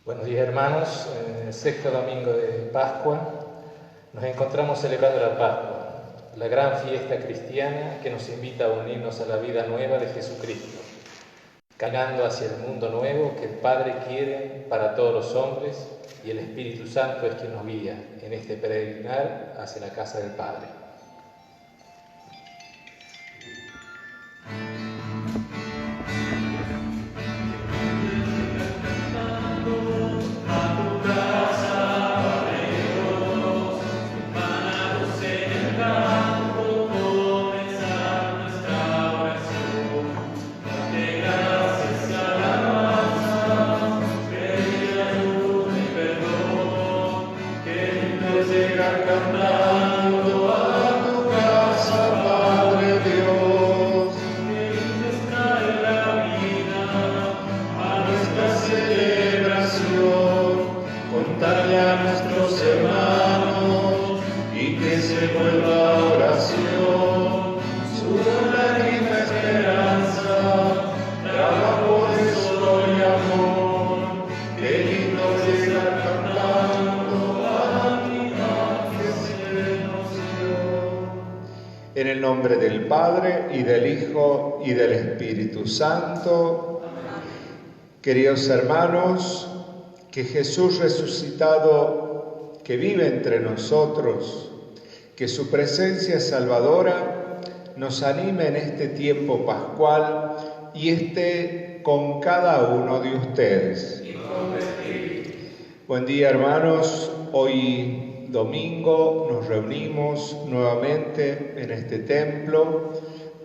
Buenos días, hermanos. En el sexto domingo de Pascua nos encontramos celebrando la Pascua, la gran fiesta cristiana que nos invita a unirnos a la vida nueva de Jesucristo, caminando hacia el mundo nuevo que el Padre quiere para todos los hombres, y el Espíritu Santo es quien nos guía en este peregrinar hacia la casa del Padre. En el nombre del Padre, y del Hijo, y del Espíritu Santo. Amén. Queridos hermanos, que Jesús resucitado, que vive entre nosotros, que su presencia salvadora nos anime en este tiempo pascual y esté con cada uno de ustedes. Buen día, hermanos. Hoy domingo nos reunimos nuevamente en este templo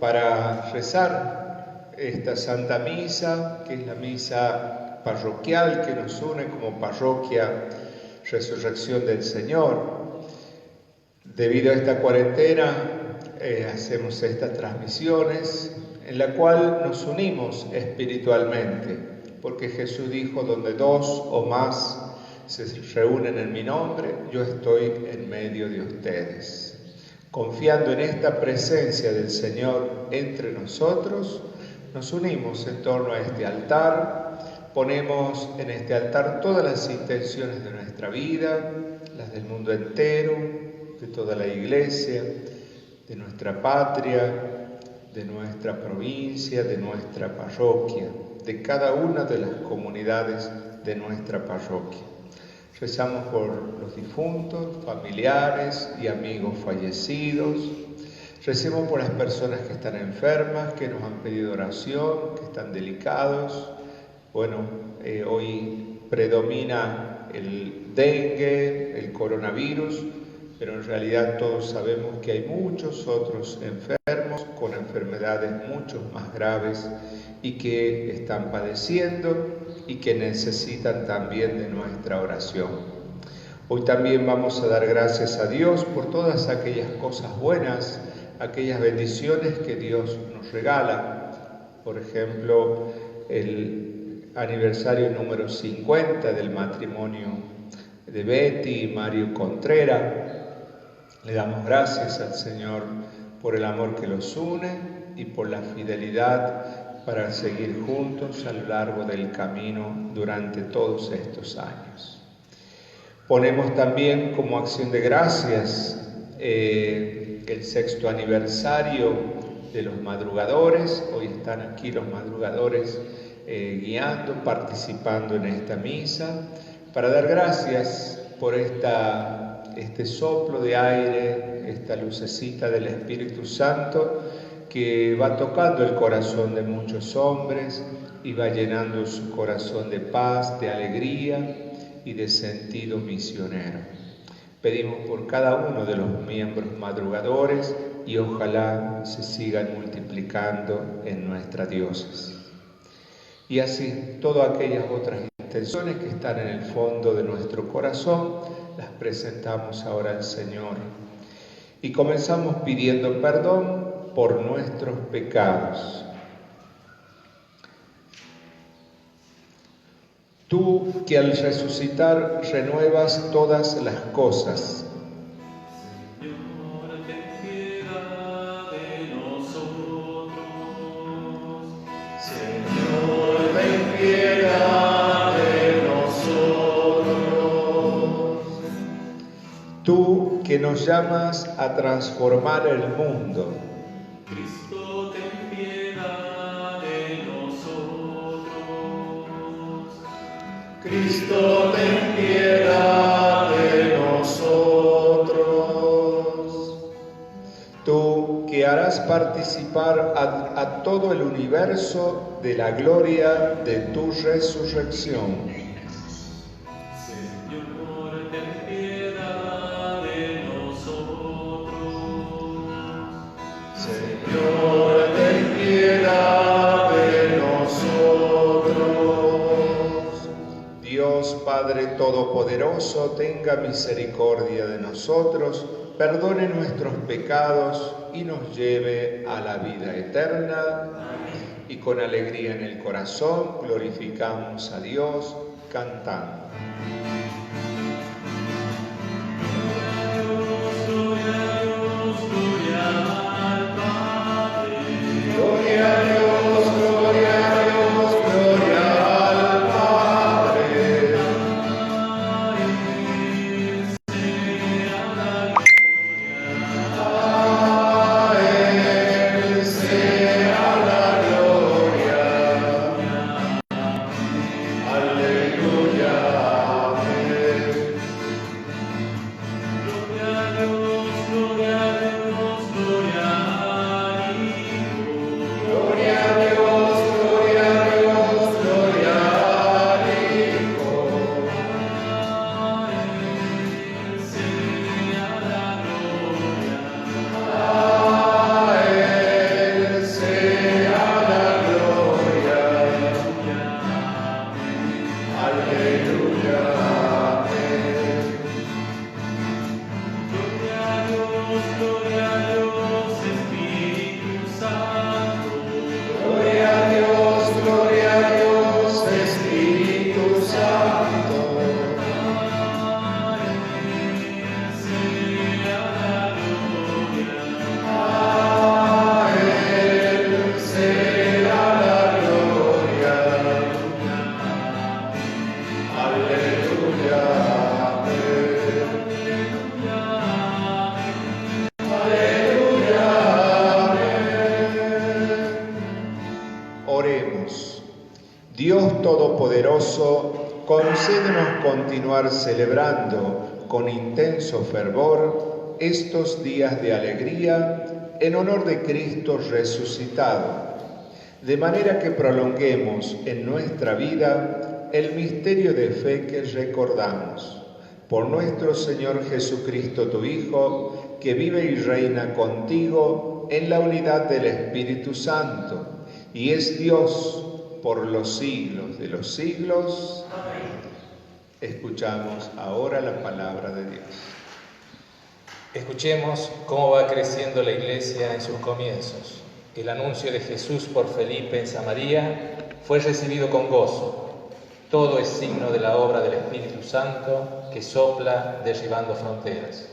para rezar esta Santa Misa, que es la misa parroquial que nos une como parroquia Resurrección del Señor. Debido a esta cuarentena hacemos estas transmisiones en la cual nos unimos espiritualmente, porque Jesús dijo: donde dos o más se reúnen en mi nombre, yo estoy en medio de ustedes. Confiando en esta presencia del Señor entre nosotros, nos unimos en torno a este altar, ponemos en este altar todas las intenciones de nuestra vida, las del mundo entero, de toda la Iglesia, de nuestra patria, de nuestra provincia, de nuestra parroquia, de cada una de las comunidades de nuestra parroquia. Rezamos por los difuntos, familiares y amigos fallecidos. Recemos por las personas que están enfermas, que nos han pedido oración, que están delicados. Hoy predomina el dengue, el coronavirus, pero en realidad todos sabemos que hay muchos otros enfermos con enfermedades mucho más graves y que están padeciendo y que necesitan también de nuestra oración. Hoy también vamos a dar gracias a Dios por todas aquellas cosas buenas, aquellas bendiciones que Dios nos regala. Por ejemplo, el aniversario número 50 del matrimonio de Betty y Mario Contreras. Le damos gracias al Señor por el amor que los une y por la fidelidad para seguir juntos a lo largo del camino durante todos estos años. Ponemos también como acción de gracias el sexto aniversario de los madrugadores. Hoy están aquí los madrugadores guiando, participando en esta misa, para dar gracias por este soplo de aire, esta lucecita del Espíritu Santo que va tocando el corazón de muchos hombres y va llenando su corazón de paz, de alegría y de sentido misionero. Pedimos por cada uno de los miembros madrugadores y ojalá se sigan multiplicando en nuestra diócesis. Y así, todas aquellas otras intenciones que están en el fondo de nuestro corazón, las presentamos ahora al Señor. Y comenzamos pidiendo perdón por nuestros pecados. Tú que al resucitar renuevas todas las cosas. Señor, ten piedad de nosotros. Señor, ten piedad de nosotros. nos llamas a transformar el mundo. Cristo, ten piedad de nosotros. Cristo, ten piedad de nosotros. Tú que harás participar a todo el universo de la gloria de tu resurrección. Señor, ten piedad de nosotros. Señor, ten piedad de nosotros. Dios Padre Todopoderoso, tenga misericordia de nosotros, perdone nuestros pecados y nos lleve a la vida eterna. Y con alegría en el corazón glorificamos a Dios cantando. Dios Todopoderoso, concédenos continuar celebrando con intenso fervor estos días de alegría en honor de Cristo resucitado, de manera que prolonguemos en nuestra vida el misterio de fe que recordamos. Por nuestro Señor Jesucristo, tu Hijo, que vive y reina contigo en la unidad del Espíritu Santo, y es Dios por los siglos de los siglos. Amén. Escuchamos ahora la palabra de Dios. Escuchemos cómo va creciendo la Iglesia en sus comienzos. El anuncio de Jesús por Felipe en Samaria fue recibido con gozo. Todo es signo de la obra del Espíritu Santo que sopla derribando fronteras.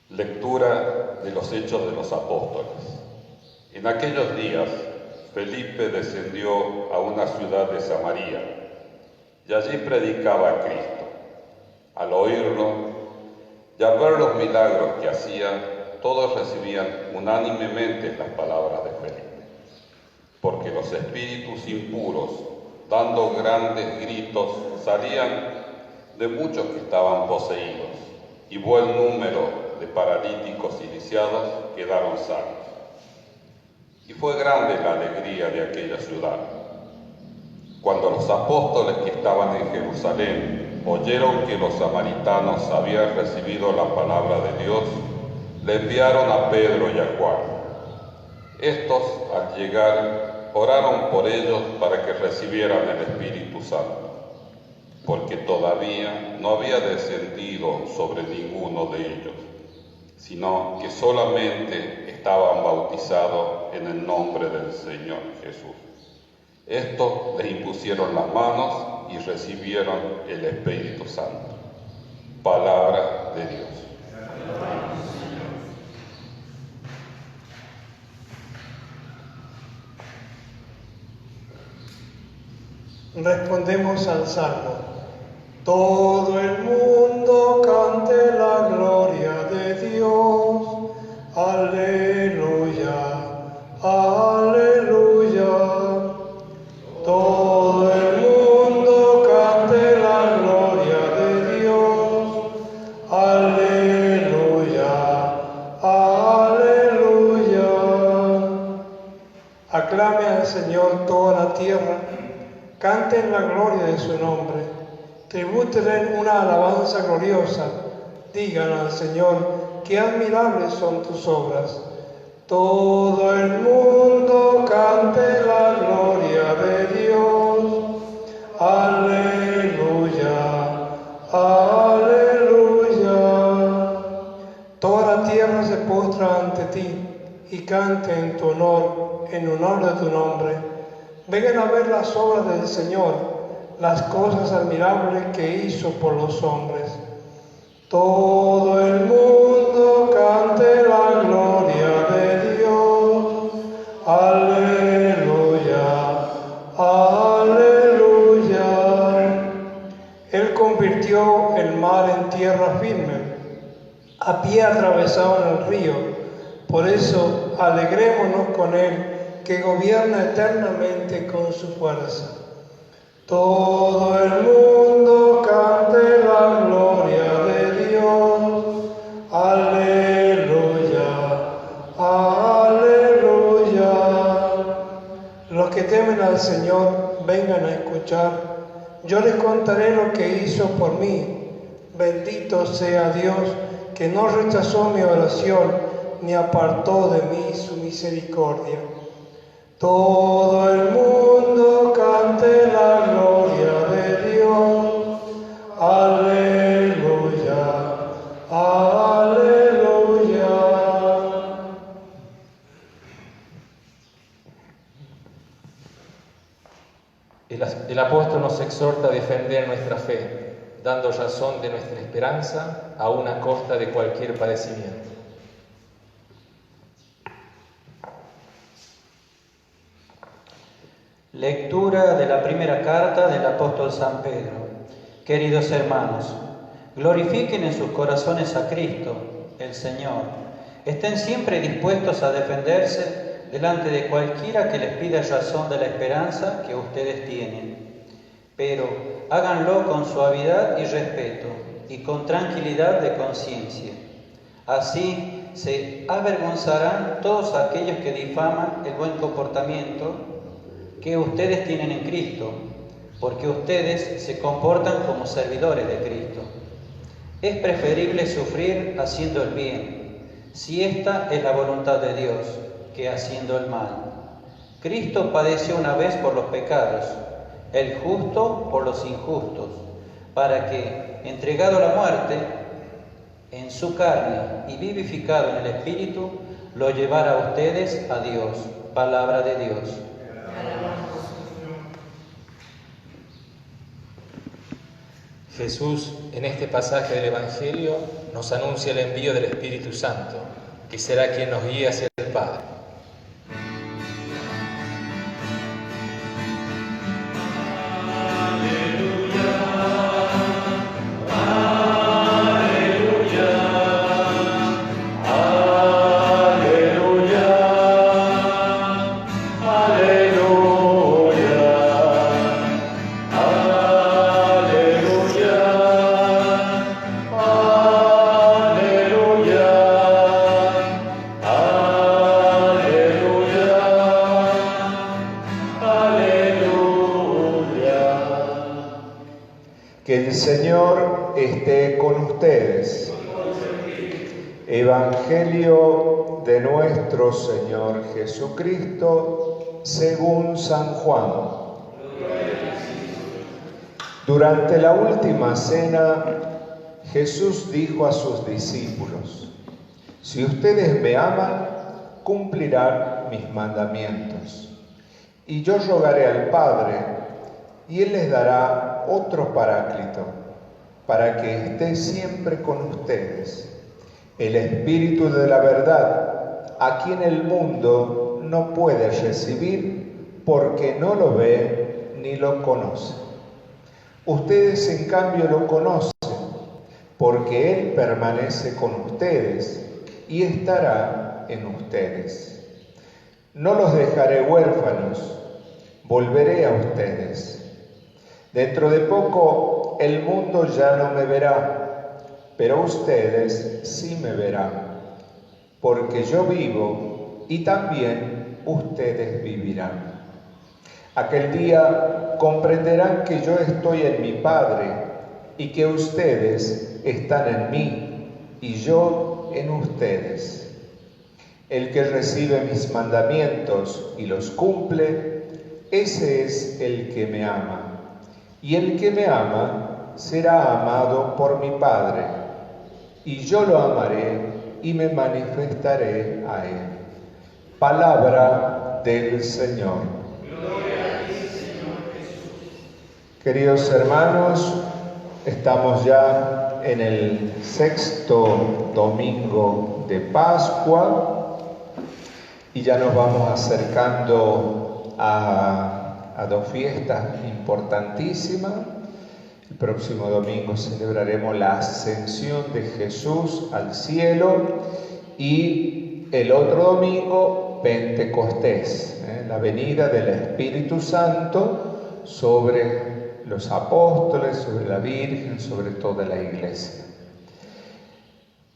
Lectura de los Hechos de los Apóstoles. En aquellos días, Felipe descendió a una ciudad de Samaria y allí predicaba a Cristo. Al oírlo y al ver los milagros que hacía, todos recibían unánimemente las palabras de Felipe, porque los espíritus impuros, dando grandes gritos, salían de muchos que estaban poseídos, y buen número de paralíticos y lisiados quedaron sanos. Y fue grande la alegría de aquella ciudad. Cuando los apóstoles que estaban en Jerusalén oyeron que los samaritanos habían recibido la palabra de Dios, le enviaron a Pedro y a Juan. Estos, al llegar, oraron por ellos para que recibieran el Espíritu Santo, porque todavía no había descendido sobre ninguno de ellos, sino que solamente estaban bautizados en el nombre del Señor Jesús. Estos les impusieron las manos y recibieron el Espíritu Santo. Palabra de Dios. Respondemos al Salmo. Todo el mundo cante la gloria de Dios. Aleluya, aleluya. Todo el mundo cante la gloria de Dios. Aleluya, aleluya. Aclame al Señor toda la tierra, canten la gloria de su nombre, tribútenle una alabanza gloriosa, digan al Señor, qué admirables son tus obras. Todo el mundo cante la gloria de Dios. Aleluya, aleluya. Toda la tierra se postra ante ti y cante en tu honor, en honor de tu nombre. Vengan a ver las obras del Señor, las cosas admirables que hizo por los hombres. Todo el mundo cante la gloria de Dios. Aleluya, aleluya. Él convirtió el mar en tierra firme. A pie atravesaban el río. Por eso alegrémonos con Él, que gobierna eternamente con su fuerza. Todo el mundo cante la gloria de Dios. Aleluya, aleluya. Los que temen al Señor, vengan a escuchar. Yo les contaré lo que hizo por mí. Bendito sea Dios, que no rechazó mi oración, ni apartó de mí su misericordia. Todo el mundo cante la gloria de Dios. Aleluya, aleluya. El apóstol nos exhorta a defender nuestra fe, dando razón de nuestra esperanza, aun a costa de cualquier padecimiento. Lectura de la primera carta del apóstol San Pedro. Queridos hermanos, glorifiquen en sus corazones a Cristo, el Señor. Estén siempre dispuestos a defenderse delante de cualquiera que les pida razón de la esperanza que ustedes tienen. Pero háganlo con suavidad y respeto y con tranquilidad de conciencia. Así se avergonzarán todos aquellos que difaman el buen comportamiento que ustedes tienen en Cristo, porque ustedes se comportan como servidores de Cristo. Es preferible sufrir haciendo el bien, si esta es la voluntad de Dios, que haciendo el mal. Cristo padeció una vez por los pecados, el justo por los injustos, para que, entregado a la muerte, en su carne y vivificado en el Espíritu, lo llevara a ustedes a Dios. Palabra de Dios. Jesús, en este pasaje del Evangelio, nos anuncia el envío del Espíritu Santo, que será quien nos guíe hacia el Padre. Que el Señor esté con ustedes. Evangelio de nuestro Señor Jesucristo según San Juan. Durante la última cena, Jesús dijo a sus discípulos: si ustedes me aman, cumplirán mis mandamientos. Y yo rogaré al Padre, y Él les dará otro Paráclito, para que esté siempre con ustedes, el Espíritu de la verdad, a quien el mundo no puede recibir, porque no lo ve ni lo conoce. Ustedes en cambio lo conocen, porque Él permanece con ustedes y estará en ustedes. No los dejaré huérfanos, volveré a ustedes. Dentro de poco el mundo ya no me verá, pero ustedes sí me verán, porque yo vivo y también ustedes vivirán. Aquel día comprenderán que yo estoy en mi Padre y que ustedes están en mí y yo en ustedes. El que recibe mis mandamientos y los cumple, ese es el que me ama. Y el que me ama será amado por mi Padre, y yo lo amaré y me manifestaré a él. Palabra del Señor. Gloria a ti, Señor Jesús. Queridos hermanos, estamos ya en el 6º domingo de Pascua y ya nos vamos acercando a dos fiestas importantísimas. El próximo domingo celebraremos la ascensión de Jesús al cielo y el otro domingo Pentecostés, la venida del Espíritu Santo sobre los apóstoles, sobre la Virgen, sobre toda la Iglesia.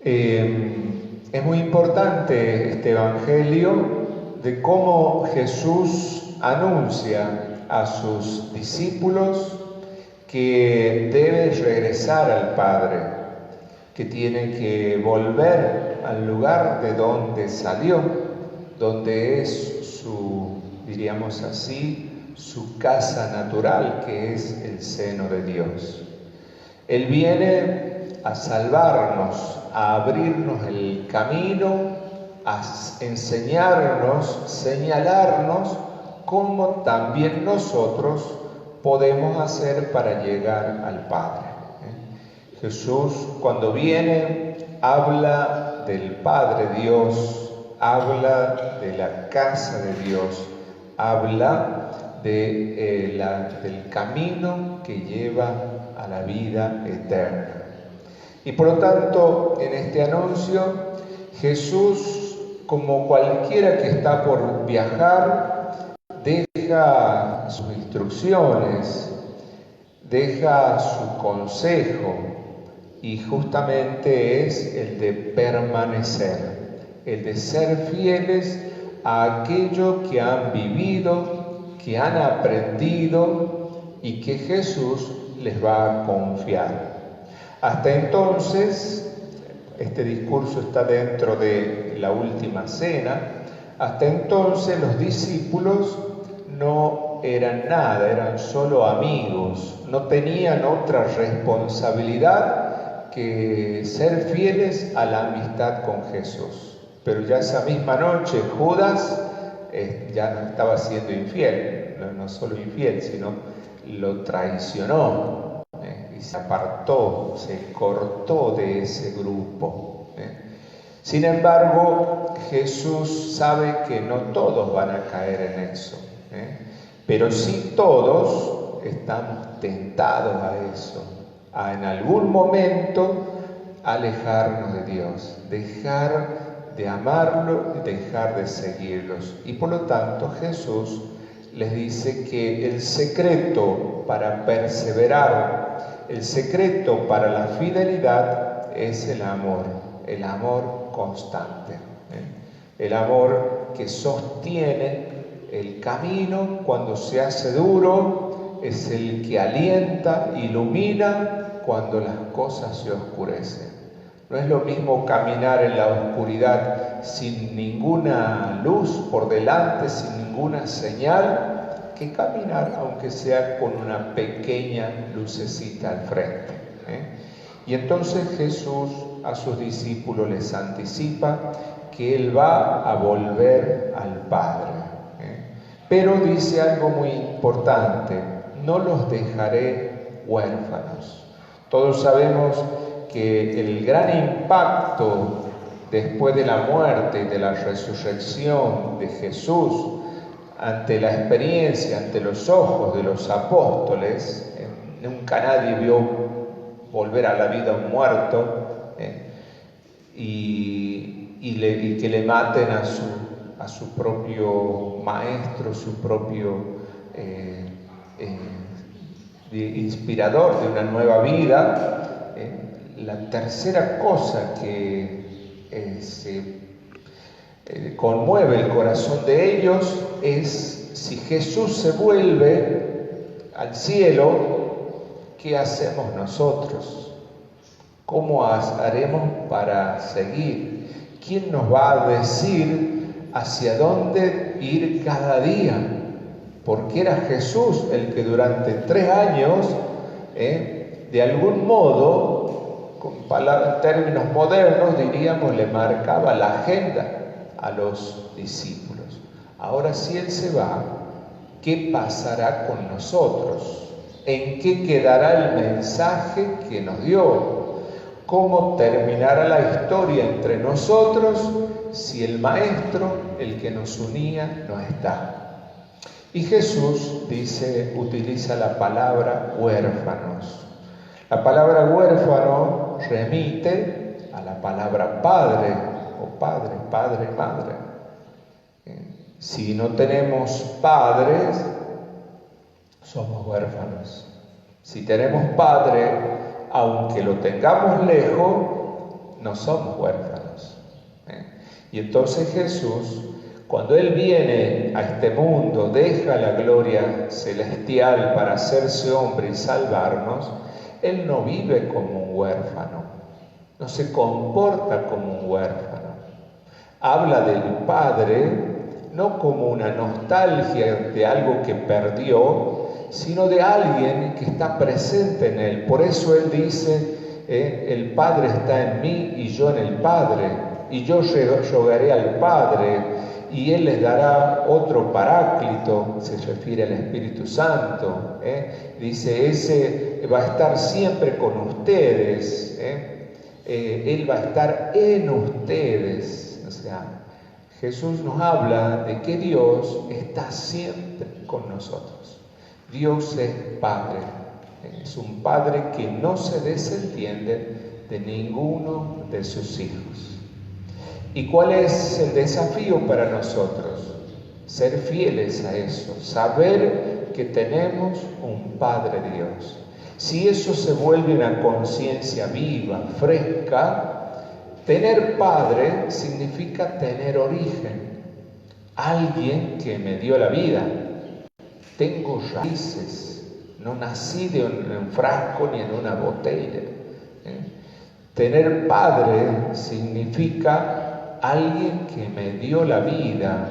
Es muy importante este Evangelio de cómo Jesús anuncia a sus discípulos que debe regresar al Padre, que tiene que volver al lugar de donde salió, donde es su, diríamos así, su casa natural, que es el seno de Dios. Él viene a salvarnos, a abrirnos el camino, a enseñarnos, señalarnos cómo también nosotros podemos hacer para llegar al Padre. Jesús, cuando viene, habla del Padre Dios, habla de la casa de Dios, habla del camino que lleva a la vida eterna. Y por lo tanto, en este anuncio, Jesús, como cualquiera que está por viajar, deja sus instrucciones, deja su consejo, y justamente es el de permanecer, el de ser fieles a aquello que han vivido, que han aprendido y que Jesús les va a confiar. Hasta entonces, este discurso está dentro de la última cena. Hasta entonces los discípulos no eran nada, eran solo amigos, no tenían otra responsabilidad que ser fieles a la amistad con Jesús. Pero ya esa misma noche Judas ya no estaba siendo infiel, no solo infiel, sino lo traicionó y se apartó, se cortó de ese grupo. Sin embargo, Jesús sabe que no todos van a caer en eso, pero sí todos estamos tentados a eso, a en algún momento alejarnos de Dios, dejar de amarlo y dejar de seguirlos. Y por lo tanto Jesús les dice que el secreto para perseverar, el secreto para la fidelidad es el amor constante, el amor que sostiene el camino cuando se hace duro, es el que alienta, ilumina cuando las cosas se oscurecen. No es lo mismo caminar en la oscuridad sin ninguna luz por delante, sin ninguna señal, que caminar aunque sea con una pequeña lucecita al frente. Y entonces Jesús a sus discípulos les anticipa que Él va a volver al Padre. Pero dice algo muy importante: no los dejaré huérfanos. Todos sabemos que el gran impacto después de la muerte y de la resurrección de Jesús, ante la experiencia, ante los ojos de los apóstoles, nunca nadie vio volver a la vida a un muerto, y que le maten a su propio maestro, su propio inspirador de una nueva vida. La tercera cosa que se conmueve el corazón de ellos es: si Jesús se vuelve al cielo, ¿qué hacemos nosotros? ¿Cómo haremos para seguir? ¿Quién nos va a decir hacia dónde ir cada día? Porque era Jesús el que durante 3 años, de algún modo, en términos modernos diríamos, le marcaba la agenda a los discípulos. Ahora, si Él se va, ¿qué pasará con nosotros? ¿En qué quedará el mensaje que nos dio? ¿Cómo terminará la historia entre nosotros si el Maestro, el que nos unía, no está? Y Jesús utiliza la palabra huérfanos. La palabra huérfano remite a la palabra padre, o padre, madre. Si no tenemos padres, somos huérfanos. Si tenemos padre, aunque lo tengamos lejos, no somos huérfanos. Y entonces Jesús, cuando Él viene a este mundo, deja la gloria celestial para hacerse hombre y salvarnos, Él no vive como un huérfano, no se comporta como un huérfano. Habla del Padre no como una nostalgia de algo que perdió, sino de alguien que está presente en Él. Por eso Él dice, el Padre está en mí y yo en el Padre, y yo rogaré al Padre, y Él les dará otro paráclito, se refiere al Espíritu Santo. Dice, ese va a estar siempre con ustedes, Él va a estar en ustedes. O sea, Jesús nos habla de que Dios está siempre con nosotros. Dios es Padre, es un Padre que no se desentiende de ninguno de sus hijos. ¿Y cuál es el desafío para nosotros? Ser fieles a eso, saber que tenemos un Padre Dios. Si eso se vuelve una conciencia viva, fresca, tener Padre significa tener origen, alguien que me dio la vida. Tengo raíces, no nací de un frasco ni en una botella. Tener Padre significa alguien que me dio la vida,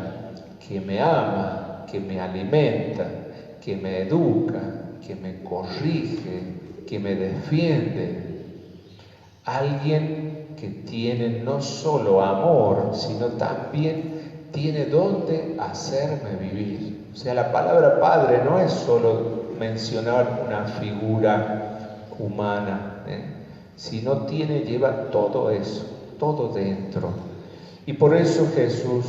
que me ama, que me alimenta, que me educa, que me corrige, que me defiende. Alguien que tiene no solo amor, sino también tiene dónde hacerme vivir. O sea, la palabra Padre no es solo mencionar una figura humana, sino lleva todo eso, todo dentro. Y por eso Jesús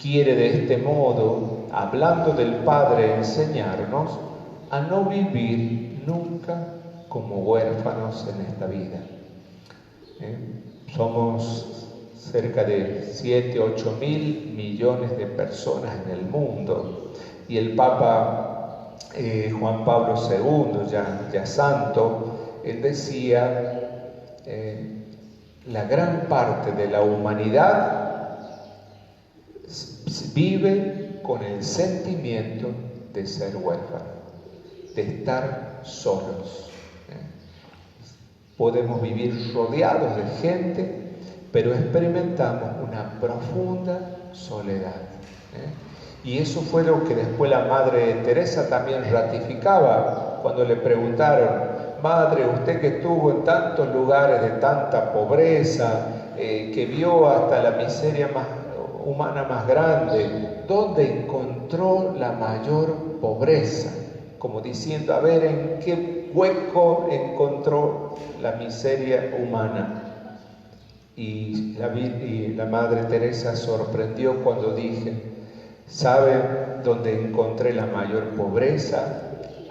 quiere de este modo, hablando del Padre, enseñarnos a no vivir nunca como huérfanos en esta vida. Somos cerca de 7, 8 mil millones de personas en el mundo, y el Papa Juan Pablo II, ya santo, él decía, la gran parte de la humanidad vive con el sentimiento de ser huérfano, de estar solos. Podemos vivir rodeados de gente, pero experimentamos una profunda soledad. Y eso fue lo que después la Madre Teresa también ratificaba cuando le preguntaron: Madre, usted que estuvo en tantos lugares de tanta pobreza, que vio hasta la miseria humana más grande, ¿dónde encontró la mayor pobreza? Como diciendo, a ver, ¿en qué hueco encontró la miseria humana? Y la Madre Teresa sorprendió cuando dije: ¿saben dónde encontré la mayor pobreza?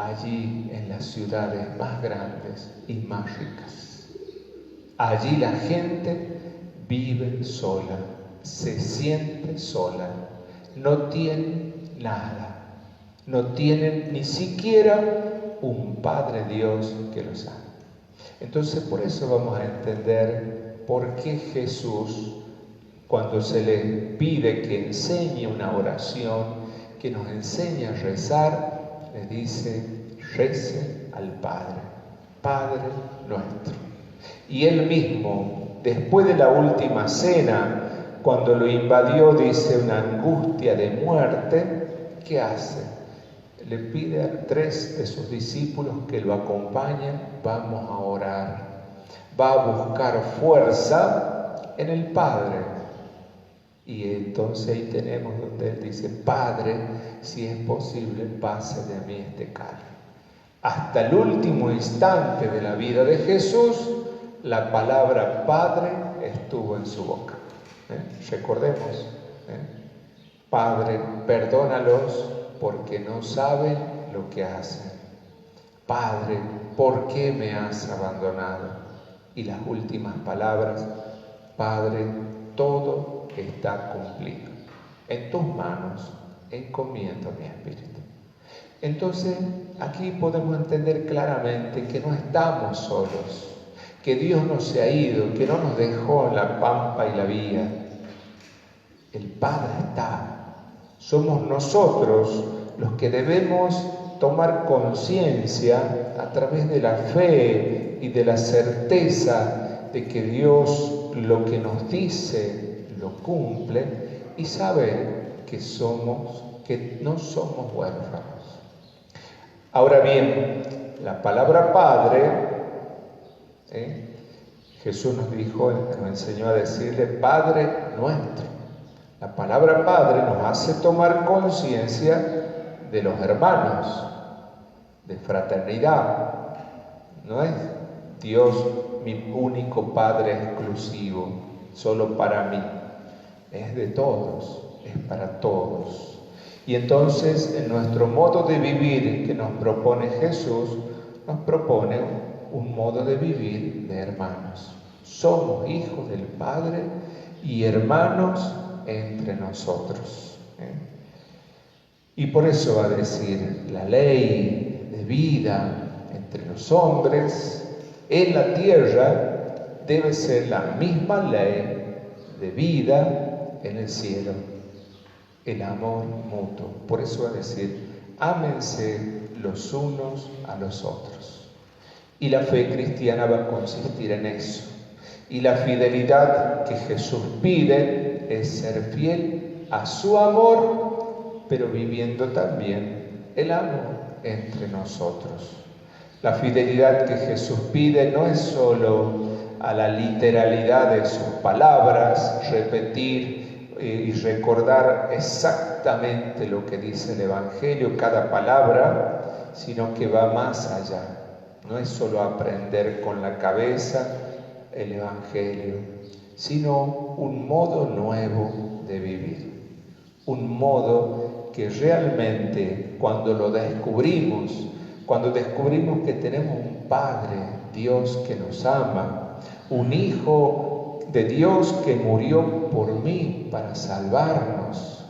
allí en las ciudades más grandes y más ricas. Allí la gente vive sola, se siente sola, no tiene nada, no tienen ni siquiera un Padre Dios que los ama. Entonces por eso vamos a entender por qué Jesús, cuando se le pide que enseñe una oración, que nos enseñe a rezar, le dice: rece al Padre, Padre nuestro. Y él mismo, después de la última cena, cuando lo invadió, dice, una angustia de muerte, ¿qué hace? Le pide a 3 de sus discípulos que lo acompañen: vamos a orar. Va a buscar fuerza en el Padre. Y entonces ahí tenemos donde él dice: Padre, si es posible, pase de mí este cáliz. Hasta el último instante de la vida de Jesús, la palabra Padre estuvo en su boca. Recordemos, Padre, perdónalos porque no saben lo que hacen. Padre, ¿por qué me has abandonado? Y las últimas palabras: Padre, todo está cumplido. En tus manos encomiendo mi espíritu. Entonces, aquí podemos entender claramente que no estamos solos, que Dios no se ha ido, que no nos dejó en la pampa y la vía. El Padre está. Somos nosotros los que debemos tomar conciencia a través de la fe y de la certeza de que Dios lo que nos dice lo cumple, y saber que no somos huérfanos. Ahora bien, la palabra Padre, Jesús nos enseñó a decirle Padre nuestro. La palabra Padre nos hace tomar conciencia de los hermanos, de fraternidad. No es Dios mi único Padre exclusivo, solo para mí. Es de todos, es para todos. Y entonces en nuestro modo de vivir que nos propone Jesús, nos propone un modo de vivir de hermanos. Somos hijos del Padre y hermanos entre nosotros. Y por eso va a decir: la ley de vida entre los hombres en la tierra debe ser la misma ley de vida en el cielo. El amor mutuo. Por eso va a decir: ámense los unos a los otros. Y la fe cristiana va a consistir en eso. Y la fidelidad que Jesús pide es ser fiel a su amor, pero viviendo también el amor entre nosotros. La fidelidad que Jesús pide no es solo a la literalidad de sus palabras, repetir y recordar exactamente lo que dice el Evangelio, cada palabra, sino que va más allá. No es solo aprender con la cabeza el Evangelio, sino un modo nuevo de vivir. Un modo que realmente cuando lo descubrimos, cuando descubrimos que tenemos un Padre, Dios que nos ama, un Hijo de Dios que murió por mí para salvarnos,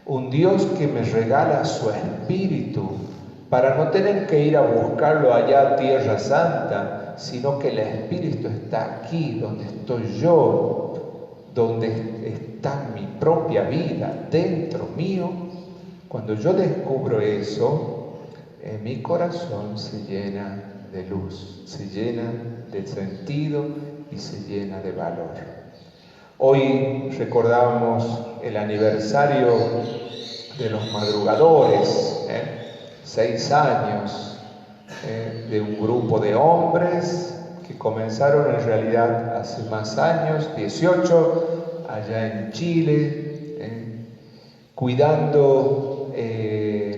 un Dios que me regala su Espíritu para no tener que ir a buscarlo allá a Tierra Santa, sino que el Espíritu está aquí donde estoy yo, donde está mi propia vida, dentro mío. Cuando yo descubro eso, mi corazón se llena de luz, se llena de sentido y se llena de valor. Hoy recordamos el aniversario de los madrugadores, 6 años de un grupo de hombres que comenzaron en realidad hace más años, 18, allá en Chile, cuidando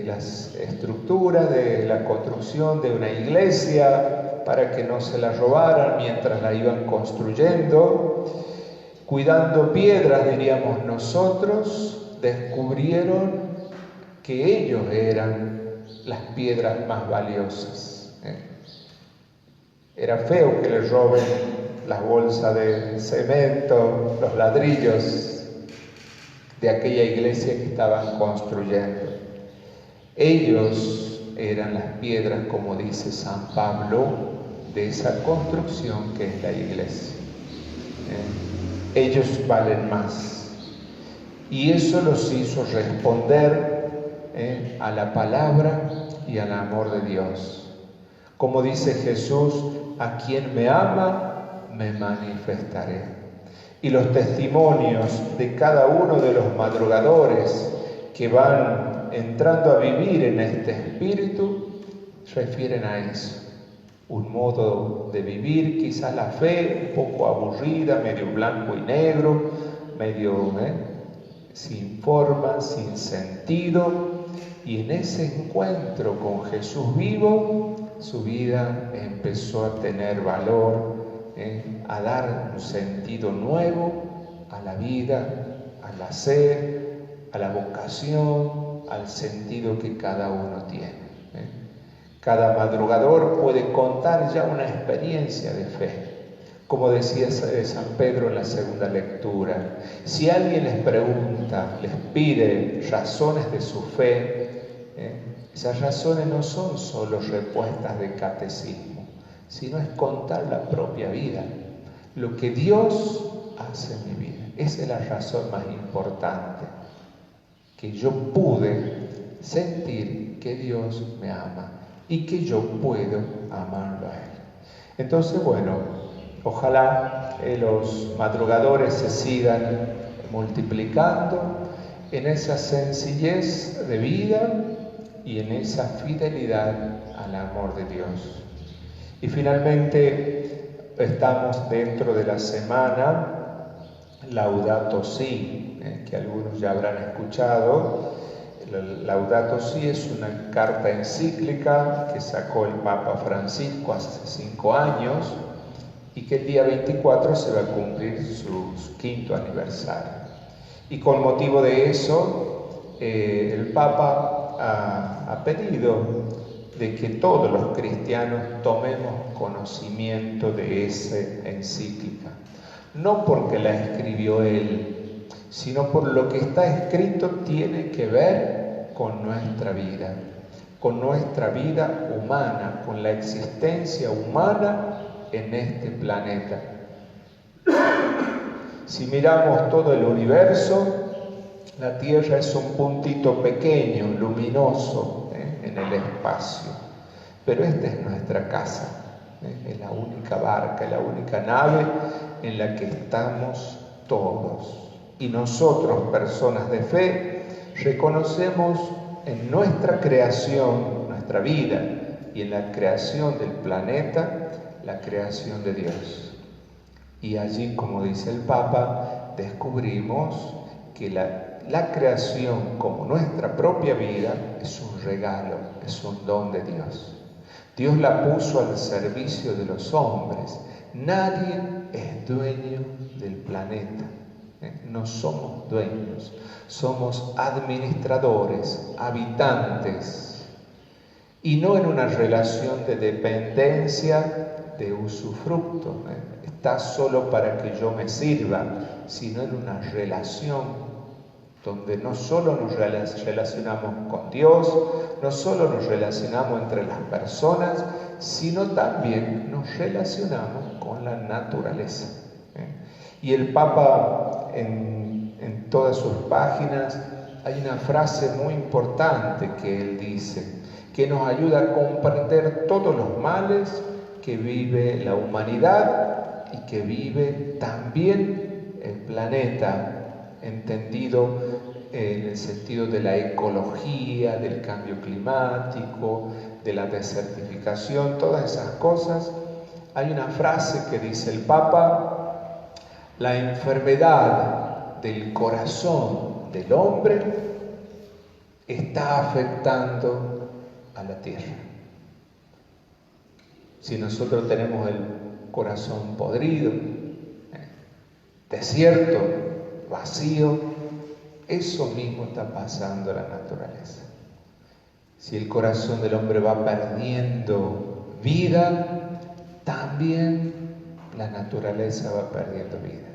las estructuras de la construcción de una iglesia para que no se la robaran mientras la iban construyendo, cuidando piedras, diríamos nosotros, descubrieron que ellos eran las piedras más valiosas. Era feo que les roben las bolsas de cemento, los ladrillos de aquella iglesia que estaban construyendo. Ellos eran las piedras, como dice San Pablo, de esa construcción que es la iglesia. Ellos valen más. Y eso los hizo responder a la palabra y al amor de Dios. Como dice Jesús, a quien me ama, me manifestaré. Y los testimonios de cada uno de los madrugadores que van entrando a vivir en este espíritu refieren a eso. Un modo de vivir, quizás la fe un poco aburrida, medio blanco y negro, medio sin forma, sin sentido. Y en ese encuentro con Jesús vivo, su vida empezó a tener valor, a dar un sentido nuevo a la vida, al hacer, a la vocación, al sentido que cada uno tiene. Cada madrugador puede contar ya una experiencia de fe. Como decía San Pedro en la segunda lectura, si alguien les pregunta, les pide razones de su fe, esas razones no son solo respuestas de catecismo, sino es contar la propia vida, lo que Dios hace en mi vida. Esa es la razón más importante, que yo pude sentir que Dios me ama y que yo puedo amarlo a Él. Entonces, bueno, ojalá los madrugadores se sigan multiplicando en esa sencillez de vida y en esa fidelidad al amor de Dios. Y finalmente estamos dentro de la semana Laudato Si, que algunos ya habrán escuchado. Laudato Si es una carta encíclica que sacó el Papa Francisco hace 5 años y que el día 24 se va a cumplir su 5º aniversario. Y con motivo de eso, el Papa ha pedido de que todos los cristianos tomemos conocimiento de esa encíclica. No porque la escribió él, sino por lo que está escrito tiene que ver con nuestra vida humana, con la existencia humana en este planeta. Si miramos todo el universo, la Tierra es un puntito pequeño, luminoso, en el espacio. Pero esta es nuestra casa, es la única barca, la única nave en la que estamos todos. Y nosotros, personas de fe, reconocemos en nuestra creación, nuestra vida, y en la creación del planeta, la creación de Dios. Y allí, como dice el Papa, descubrimos que la creación, como nuestra propia vida, es un regalo, es un don de Dios. Dios la puso al servicio de los hombres. Nadie es dueño del planeta. No somos dueños, somos administradores, habitantes, y no en una relación de dependencia, de usufructo. Está solo para que yo me sirva, sino en una relación donde no solo nos relacionamos con Dios, no solo nos relacionamos entre las personas, sino también nos relacionamos con la naturaleza. Y el Papa, en todas sus páginas, hay una frase muy importante que él dice, que nos ayuda a comprender todos los males que vive la humanidad y que vive también el planeta, entendido en el sentido de la ecología, del cambio climático, de la desertificación, todas esas cosas. Hay una frase que dice el Papa: la enfermedad del corazón del hombre está afectando a la tierra. Si nosotros tenemos el corazón podrido, desierto, vacío, eso mismo está pasando a la naturaleza. Si el corazón del hombre va perdiendo vida, también la naturaleza va perdiendo vida.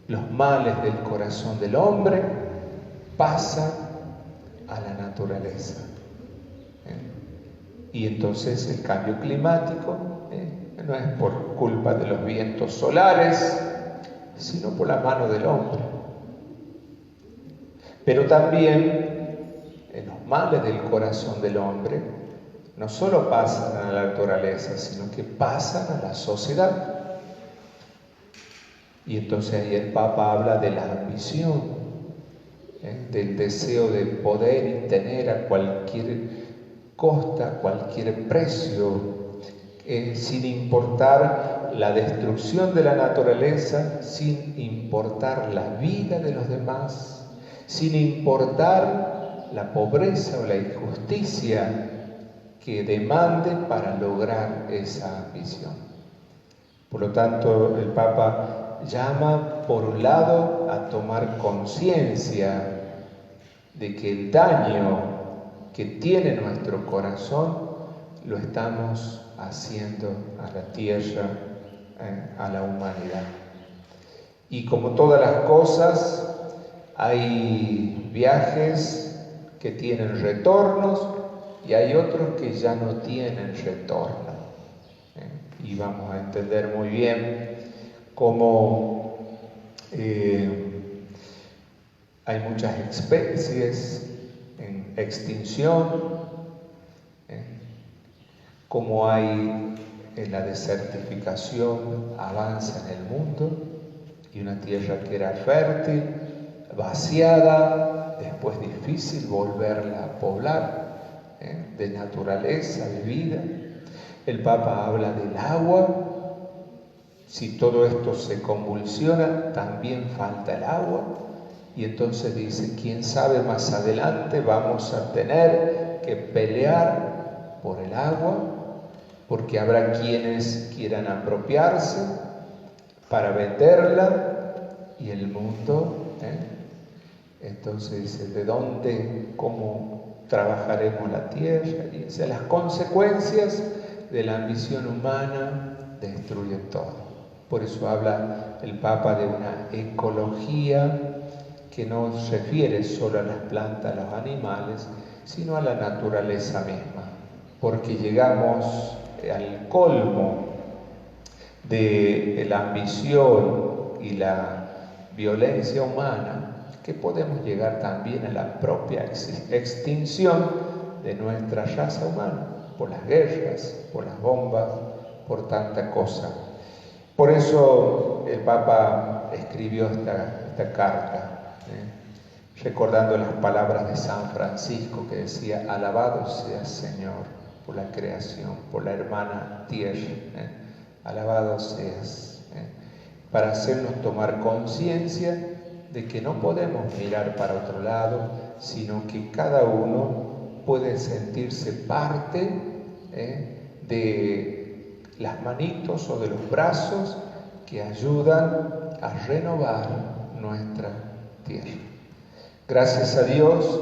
Los males del corazón del hombre pasan a la naturaleza. Y entonces el cambio climático no es por culpa de los vientos solares, sino por la mano del hombre. Pero también los males del corazón del hombre no solo pasan a la naturaleza, sino que pasan a la sociedad. Y entonces ahí el Papa habla de la ambición, del deseo de poder y tener a cualquier costa, a cualquier precio, sin importar la destrucción de la naturaleza, sin importar la vida de los demás, sin importar la pobreza o la injusticia que demande para lograr esa ambición. Por lo tanto, el Papa llama, por un lado, a tomar conciencia de que el daño que tiene nuestro corazón lo estamos haciendo a la tierra, a la humanidad. Y como todas las cosas, hay viajes que tienen retornos y hay otros que ya no tienen retorno. Y vamos a entender muy bien cómo hay muchas especies en extinción, cómo hay la desertificación avanza en el mundo y una tierra que era fértil, vaciada, después difícil volverla a poblar, de naturaleza, de vida. El Papa habla del agua. Si todo esto se convulsiona, también falta el agua. Y entonces dice, quién sabe, más adelante vamos a tener que pelear por el agua, porque habrá quienes quieran apropiarse para venderla y el mundo. Entonces dice, ¿de dónde, cómo trabajaremos la tierra? Y dice, las consecuencias de la ambición humana destruyen todo. Por eso habla el Papa de una ecología que no se refiere solo a las plantas, a los animales, sino a la naturaleza misma. Porque llegamos al colmo de la ambición y la violencia humana, que podemos llegar también a la propia extinción de nuestra raza humana, por las guerras, por las bombas, por tanta cosa. Por eso el Papa escribió esta carta, recordando las palabras de San Francisco que decía, alabado seas Señor por la creación, por la hermana tierra, alabado seas, para hacernos tomar conciencia de que no podemos mirar para otro lado, sino que cada uno puede sentirse parte de las manitos o de los brazos que ayudan a renovar nuestra tierra. Gracias a Dios,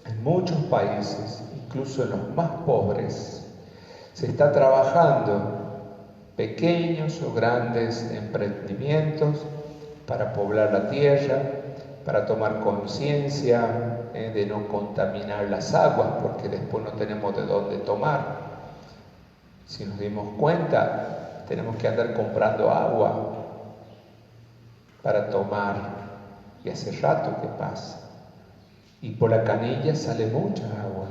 en muchos países, incluso en los más pobres, se está trabajando pequeños o grandes emprendimientos para poblar la tierra, para tomar conciencia de no contaminar las aguas, porque después no tenemos de dónde tomar. Si nos dimos cuenta, tenemos que andar comprando agua para tomar, y hace rato que pasa. Y por la canilla sale mucha agua,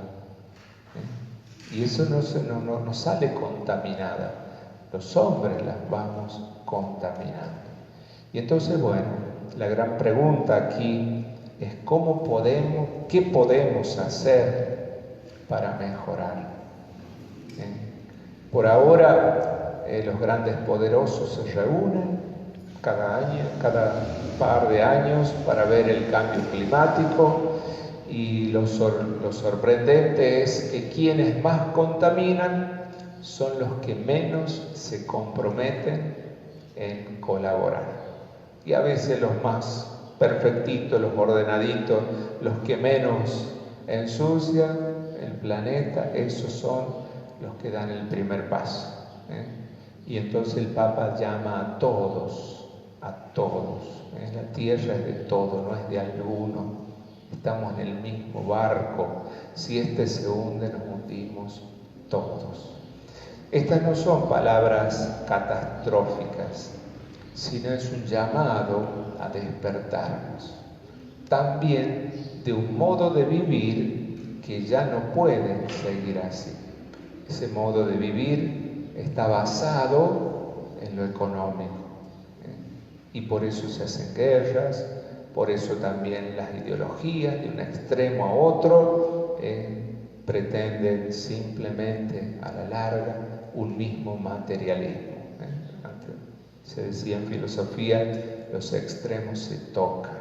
y eso no sale contaminada. Los hombres las vamos contaminando. Y entonces, bueno, la gran pregunta aquí es qué podemos hacer para mejorar. Por ahora, los grandes poderosos se reúnen cada par de años para ver el cambio climático, y lo sorprendente es que quienes más contaminan son los que menos se comprometen en colaborar. Y a veces los más perfectitos, los ordenaditos, los que menos ensucian el planeta, esos son los que dan el primer paso. Y entonces el Papa llama a todos, La tierra es de todos, no es de alguno. Estamos en el mismo barco. Si este se hunde, nos hundimos todos. Estas no son palabras catastróficas, sino es un llamado a despertarnos. También de un modo de vivir que ya no puede seguir así. Ese modo de vivir está basado en lo económico. Y por eso se hacen guerras, por eso también las ideologías de un extremo a otro pretenden simplemente a la larga un mismo materialismo. Antes se decía en filosofía, los extremos se tocan.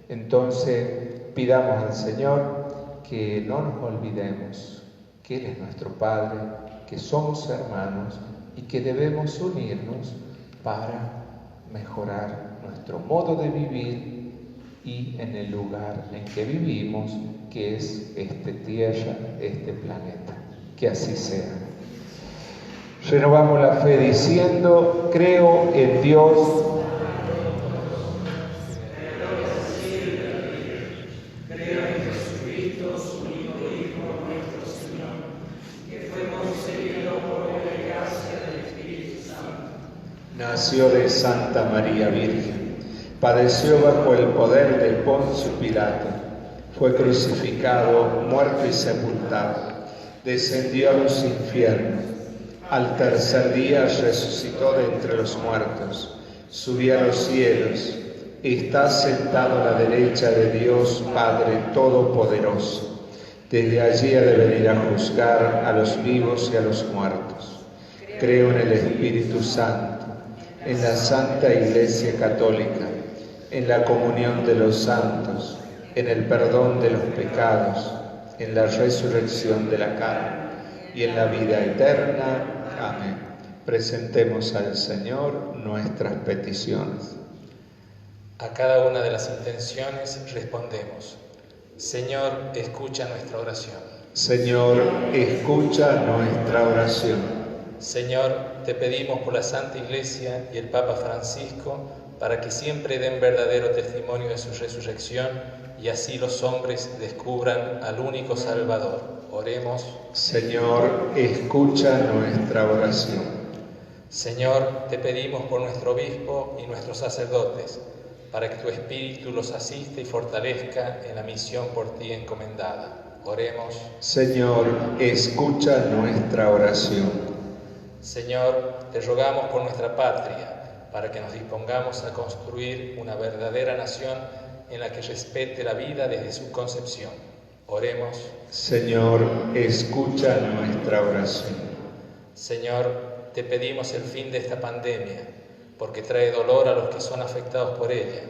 Entonces pidamos al Señor que no nos olvidemos que Él es nuestro Padre, que somos hermanos y que debemos unirnos para mejorar nuestro modo de vivir y en el lugar en que vivimos, que es esta tierra, este planeta. Que así sea. Renovamos la fe diciendo: creo en Dios. Nació de Santa María Virgen, padeció bajo el poder de Poncio Pilato, fue crucificado, muerto y sepultado, descendió a los infiernos, al tercer día resucitó de entre los muertos, subió a los cielos, está sentado a la derecha de Dios Padre Todopoderoso, desde allí ha de venir a juzgar a los vivos y a los muertos. Creo en el Espíritu Santo, en la Santa Iglesia Católica, en la comunión de los santos, en el perdón de los pecados, en la resurrección de la carne y en la vida eterna. Amén. Presentemos al Señor nuestras peticiones. A cada una de las intenciones respondemos: Señor, escucha nuestra oración. Señor, escucha nuestra oración. Señor, te pedimos por la Santa Iglesia y el Papa Francisco, para que siempre den verdadero testimonio de su resurrección y así los hombres descubran al único Salvador. Oremos. Señor, escucha nuestra oración. Señor, te pedimos por nuestro obispo y nuestros sacerdotes, para que tu Espíritu los asista y fortalezca en la misión por ti encomendada. Oremos. Señor, escucha nuestra oración. Señor, te rogamos por nuestra patria, para que nos dispongamos a construir una verdadera nación en la que respete la vida desde su concepción. Oremos. Señor, escucha nuestra oración. Señor, te pedimos el fin de esta pandemia, porque trae dolor a los que son afectados por ella,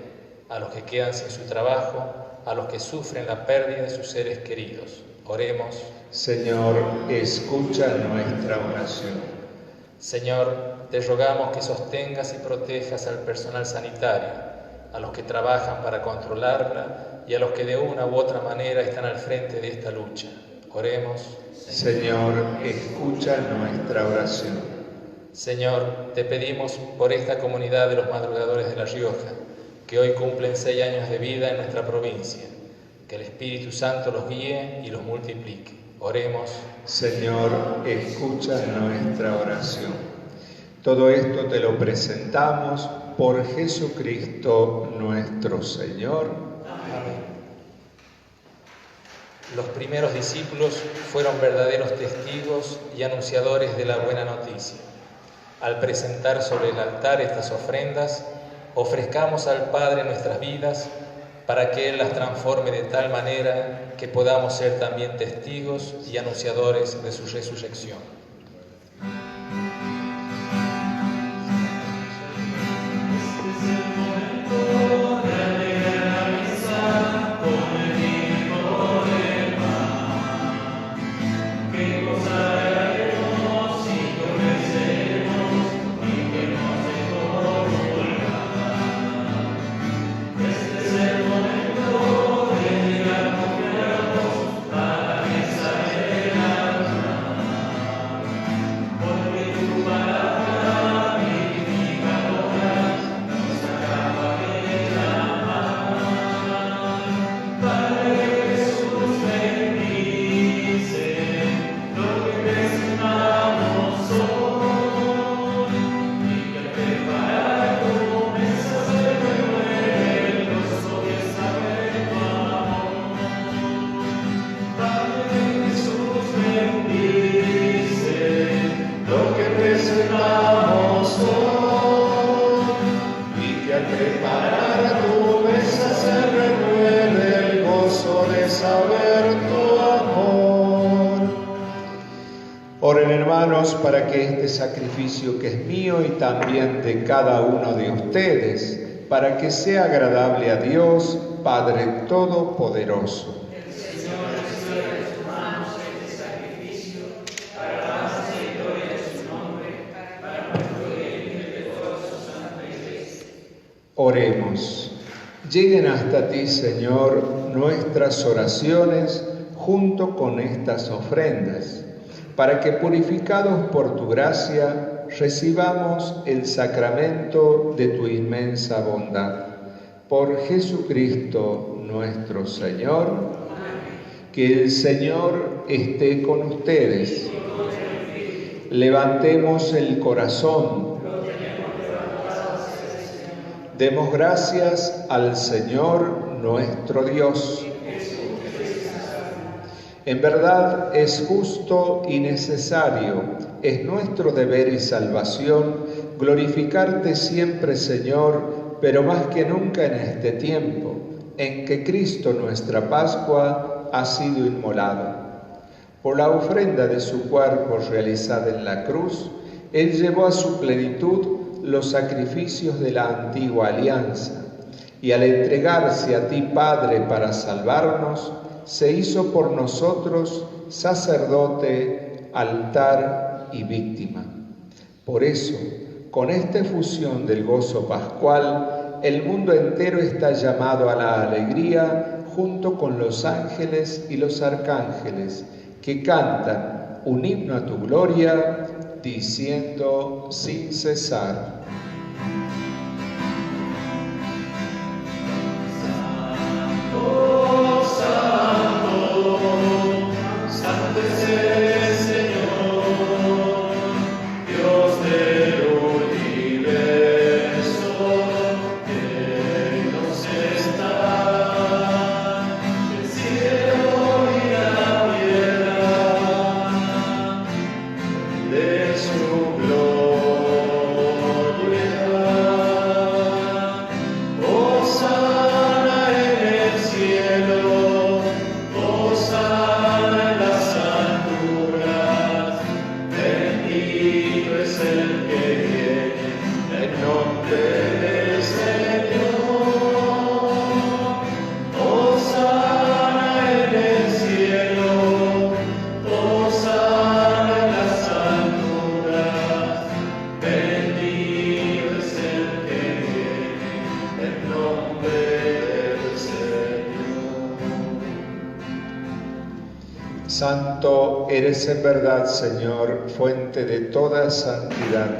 a los que quedan sin su trabajo, a los que sufren la pérdida de sus seres queridos. Oremos. Señor, escucha nuestra oración. Señor, te rogamos que sostengas y protejas al personal sanitario, a los que trabajan para controlarla y a los que de una u otra manera están al frente de esta lucha. Oremos. Señor, escucha nuestra oración. Señor, te pedimos por esta comunidad de los madrugadores de La Rioja, que hoy cumplen 6 años de vida en nuestra provincia, que el Espíritu Santo los guíe y los multiplique. Oremos. Señor, escucha nuestra oración. Todo esto te lo presentamos por Jesucristo nuestro Señor. Amén. Los primeros discípulos fueron verdaderos testigos y anunciadores de la buena noticia. Al presentar sobre el altar estas ofrendas, ofrezcamos al Padre nuestras vidas para que Él las transforme de tal manera que podamos ser también testigos y anunciadores de su resurrección. saber tu amor. Oren, hermanos, para que este sacrificio que es mío y también de cada uno de ustedes, para que sea agradable a Dios, Padre Todopoderoso. El Señor reciba de tus manos este sacrificio para alabanza y gloria de su nombre, para nuestro bien y de toda su santa Iglesia. Oremos. Lleguen hasta ti, Señor, nuestras oraciones junto con estas ofrendas, para que, purificados por tu gracia, recibamos el sacramento de tu inmensa bondad. Por Jesucristo nuestro Señor. Que el Señor esté con ustedes. Levantemos el corazón. Demos gracias al Señor nuestro Dios. En verdad es justo y necesario, es nuestro deber y salvación glorificarte siempre, Señor, pero más que nunca en este tiempo, en que Cristo nuestra Pascua ha sido inmolado. Por la ofrenda de su cuerpo realizada en la cruz, Él llevó a su plenitud los sacrificios de la antigua alianza, y al entregarse a ti, Padre, para salvarnos, se hizo por nosotros sacerdote, altar y víctima. Por eso, con esta efusión del gozo pascual, el mundo entero está llamado a la alegría junto con los ángeles y los arcángeles, que cantan un himno a tu gloria, diciendo sin cesar: Santo eres en verdad, Señor, fuente de toda santidad.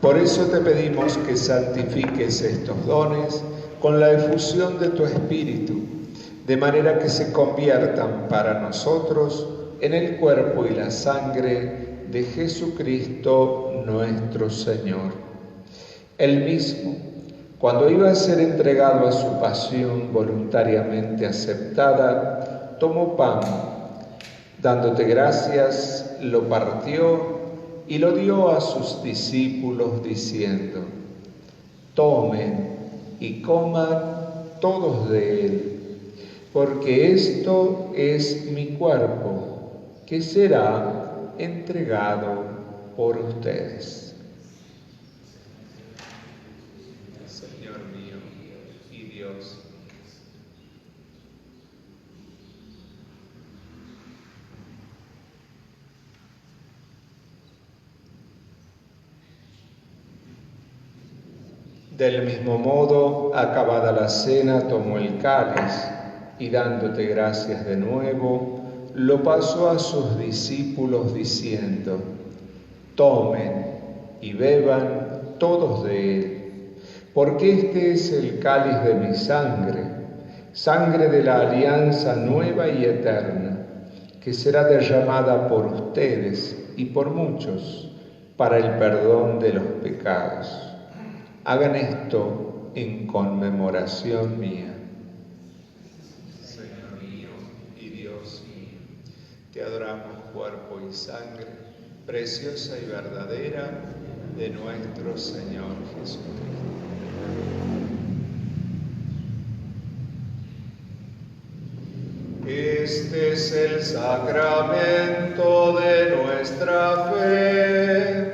Por eso te pedimos que santifiques estos dones con la efusión de tu Espíritu, de manera que se conviertan para nosotros en el cuerpo y la sangre de Jesucristo nuestro Señor. Él mismo, cuando iba a ser entregado a su pasión voluntariamente aceptada, tomó pan, dándote gracias, lo partió y lo dio a sus discípulos diciendo: tomen y coman todos de él, porque esto es mi cuerpo, que será entregado por ustedes. Señor mío y Dios. Del mismo modo, acabada la cena, tomó el cáliz y, dándote gracias de nuevo, lo pasó a sus discípulos diciendo: tomen y beban todos de él, porque este es el cáliz de mi sangre, sangre de la alianza nueva y eterna, que será derramada por ustedes y por muchos para el perdón de los pecados. Hagan esto en conmemoración mía. Señor mío y Dios mío, te adoramos cuerpo y sangre, preciosa y verdadera, de nuestro Señor Jesucristo. Este es el sacramento de nuestra fe.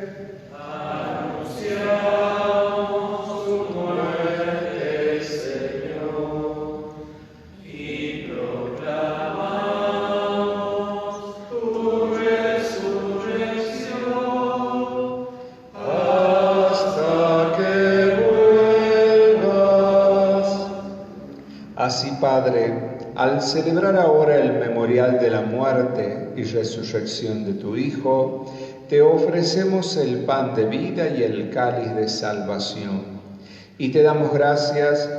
Anunciamos tu muerte, Señor, y proclamamos tu resurrección Hasta que vuelvas. Así, Padre, al celebrar ahora el memorial de la muerte y resurrección de tu Hijo, te ofrecemos el pan de vida y el cáliz de salvación. Y te damos gracias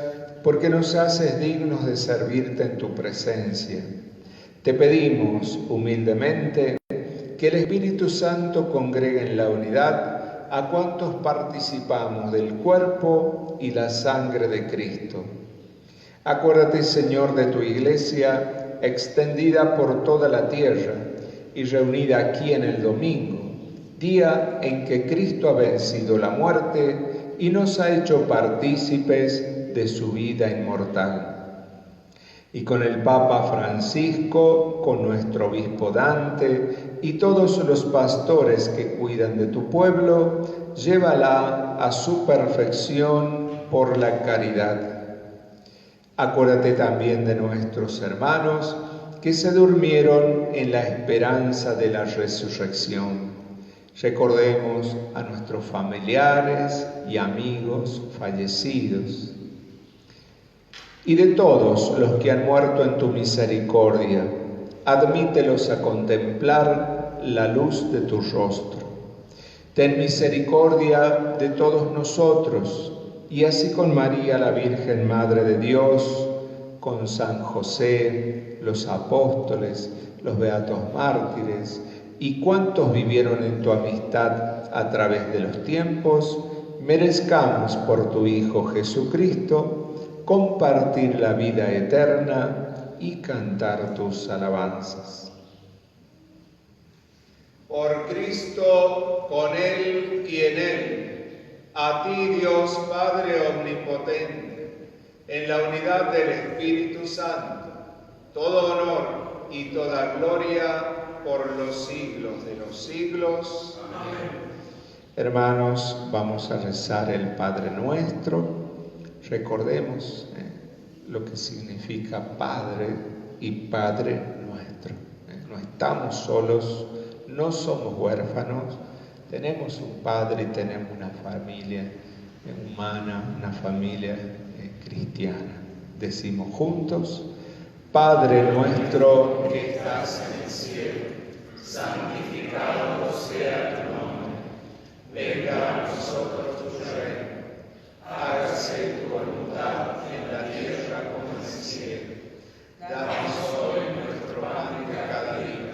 porque nos haces dignos de servirte en tu presencia. Te pedimos humildemente que el Espíritu Santo congregue en la unidad a cuantos participamos del cuerpo y la sangre de Cristo. Acuérdate, Señor, de tu Iglesia, extendida por toda la tierra y reunida aquí en el domingo, día en que Cristo ha vencido la muerte y nos ha hecho partícipes de su vida inmortal. Y con el Papa Francisco, con nuestro obispo Dante y todos los pastores que cuidan de tu pueblo, llévala a su perfección por la caridad. Acuérdate también de nuestros hermanos que se durmieron en la esperanza de la resurrección. Recordemos a nuestros familiares y amigos fallecidos. Y de todos los que han muerto en tu misericordia, admítelos a contemplar la luz de tu rostro. Ten misericordia de todos nosotros, y así con María, la Virgen Madre de Dios, con San José, los apóstoles, los beatos mártires y cuantos vivieron en tu amistad a través de los tiempos, merezcamos por tu Hijo Jesucristo compartir la vida eterna y cantar tus alabanzas. Por Cristo, con Él y en Él, a ti, Dios Padre Omnipotente, en la unidad del Espíritu Santo, todo honor y toda gloria por los siglos de los siglos. Amén. Hermanos, vamos a rezar el Padre Nuestro. Recordemos lo que significa Padre y Padre Nuestro. No estamos solos, no somos huérfanos. Tenemos un Padre y tenemos una familia humana, una familia cristiana. Decimos juntos: Padre nuestro que estás en el cielo, santificado sea tu nombre. Venga a nosotros tu reino. Hágase tu voluntad en la tierra como en el cielo. Danos hoy nuestro pan de cada día.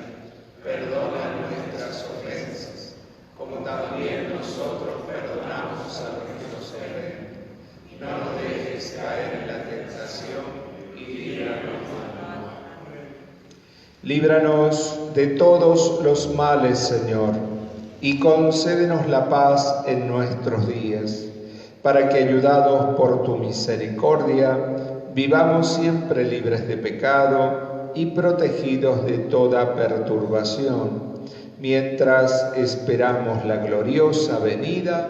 Perdona nuestras ofensas, como también nosotros perdonamos a los que nos ofenden. Y no nos dejes caer en la tentación, y líbranos del mal. Líbranos de todos los males, Señor, y concédenos la paz en nuestros días, para que, ayudados por tu misericordia, vivamos siempre libres de pecado y protegidos de toda perturbación, mientras esperamos la gloriosa venida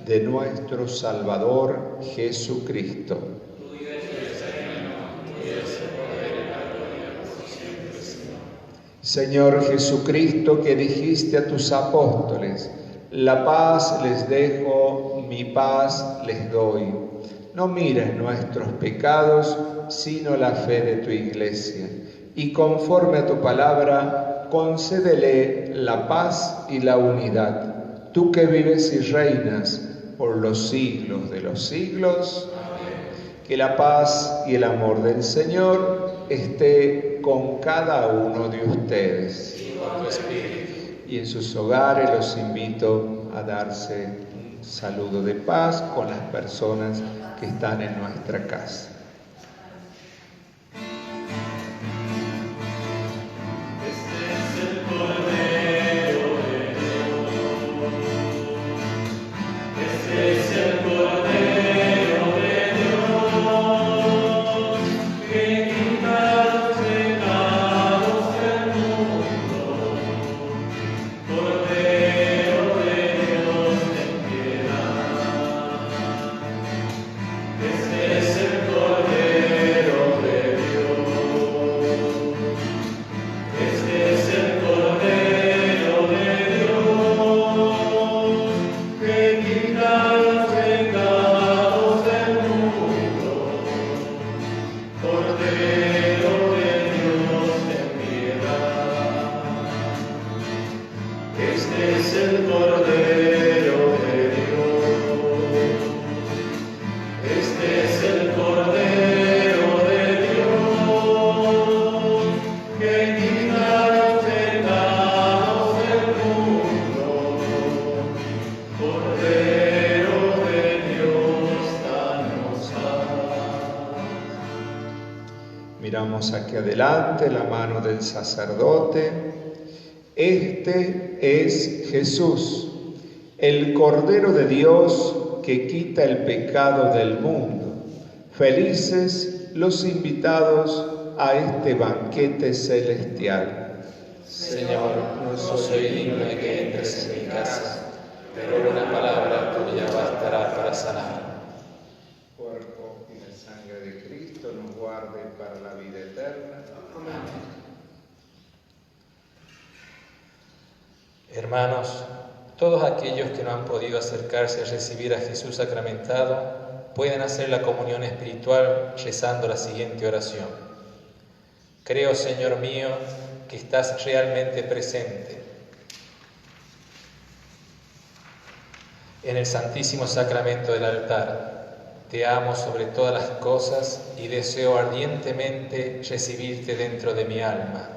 de nuestro Salvador Jesucristo. Tuyo es el reino, tuyo es el poder y la gloria por siempre, Señor. Señor Jesucristo, que dijiste a tus apóstoles: la paz les dejo, mi paz les doy. No mires nuestros pecados, sino la fe de tu Iglesia. Y conforme a tu palabra, concédele la paz y la unidad. Tú que vives y reinas por los siglos de los siglos. Amén. Que la paz y el amor del Señor esté con cada uno de ustedes. Y con tu espíritu. Y en sus hogares los invito a darse un saludo de paz con las personas que están en nuestra casa. Que quita los pecados tenemos aquí adelante la mano del sacerdote. Este es Jesús, el Cordero de Dios que quita el pecado del mundo. Felices los invitados a este banquete celestial. Señor, no soy digno de que entres en mi casa, pero una palabra tuya bastará para sanar. Cuerpo y la sangre de Cristo nos guarde para la vida eterna. Amén. Hermanos, todos aquellos que no han podido acercarse a recibir a Jesús sacramentado pueden hacer la comunión espiritual rezando la siguiente oración. Creo, Señor mío, que estás realmente presente en el Santísimo Sacramento del altar. Te amo sobre todas las cosas y deseo ardientemente recibirte dentro de mi alma.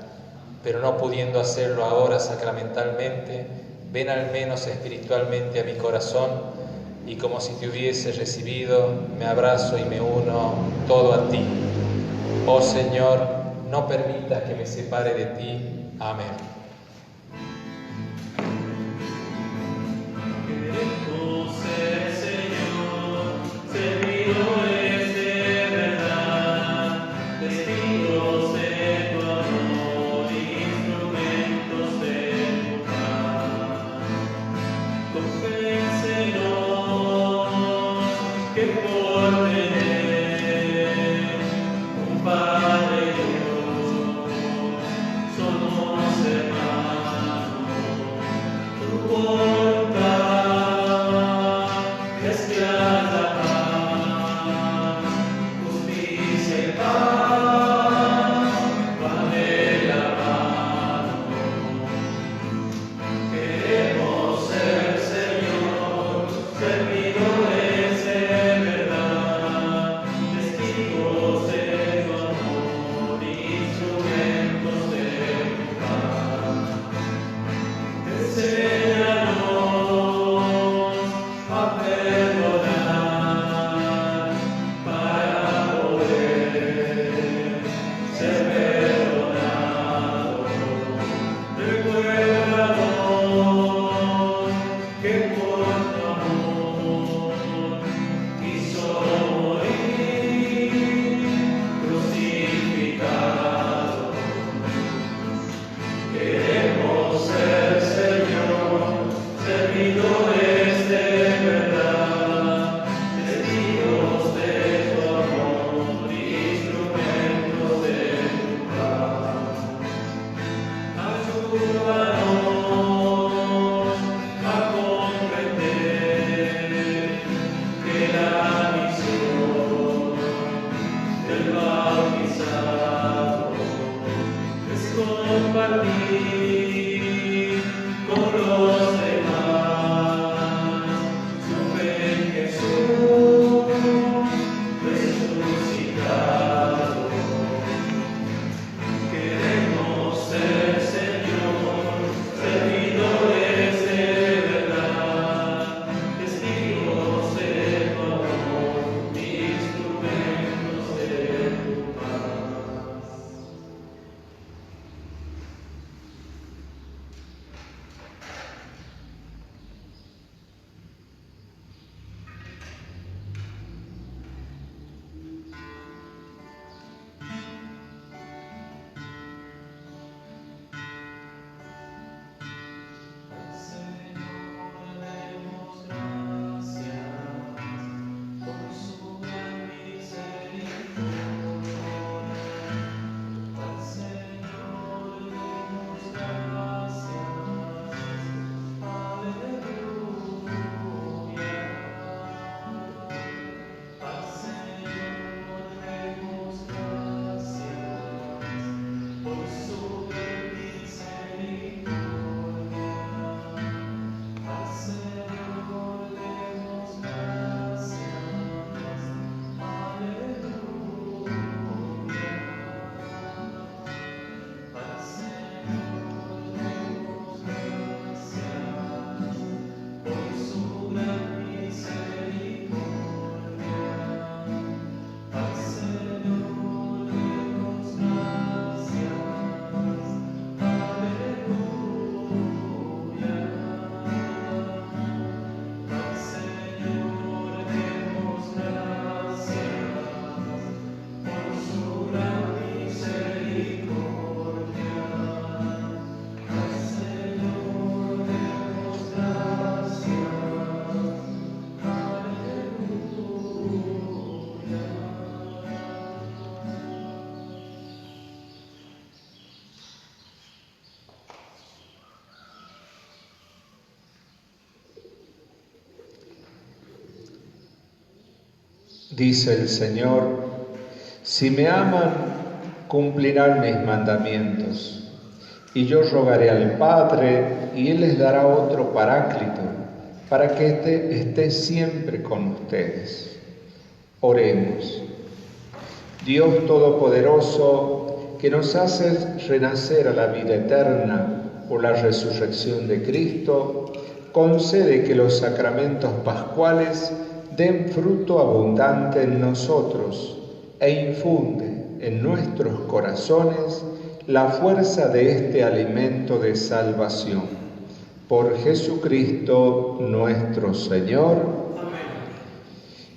Pero no pudiendo hacerlo ahora sacramentalmente, ven al menos espiritualmente a mi corazón y como si te hubiese recibido, me abrazo y me uno todo a ti. Oh Señor, no permitas que me separe de ti. Amén. Queremos ser, Señor, servidores de verdad, testigos de tu amor, instrumentos de tu paz. Convéncenos que por tener un Padre Dios somos hermanos. Tu voluntad es que haya paz, justicia y paz van de la mano. Queremos ser, Señor, servidores de verdad, testigos de tu amor, instrumentos de tu paz. Enséñanos a perdonar para poder ser perdonados. Recuérdanos que por tu amor quiso morir crucificado. Queremos ser, Señor, servidores de verdad, testigos de tu amor, instrumentos de tu paz. Ayúdanos a comprender que la misión del bautizado es compartir con los demás su fe en Jesús resucitado. Queremos ser, Señor, servidores de verdad, testigos de tu amor, instrumentos de tu paz. Dice el Señor: si me aman, cumplirán mis mandamientos. Y yo rogaré al Padre, y Él les dará otro Paráclito, para que esté siempre con ustedes. Oremos. Dios Todopoderoso, que nos haces renacer a la vida eterna por la resurrección de Cristo, concede que los sacramentos pascuales den fruto abundante en nosotros e infunde en nuestros corazones la fuerza de este alimento de salvación. Por Jesucristo nuestro Señor. Amén.